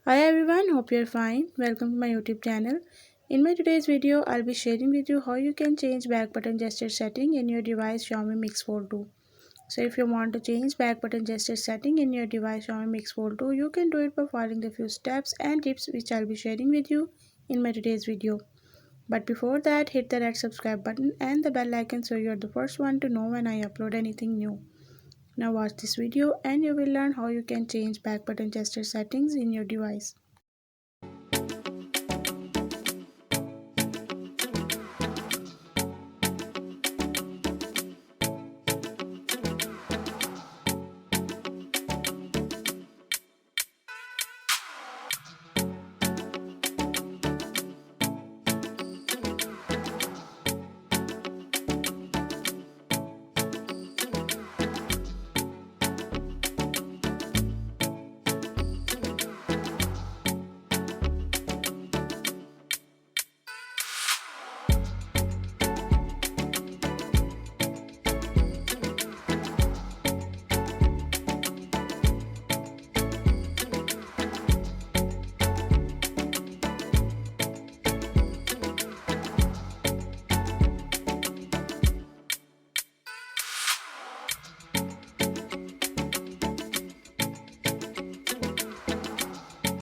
Hi everyone, hope you're fine. Welcome to my YouTube channel. In my today's video, I'll be sharing with you how you can change back button gesture setting in your device Xiaomi Mix Fold 2. So if you want to change back button gesture setting in your device Xiaomi Mix Fold 2, you can do it by following the few steps and tips which I'll be sharing with you in my today's video. But before that, hit the red subscribe button and the bell icon so you're the first one to know when I upload anything new. Now watch this video and you will learn how you can change back button gesture settings in your device.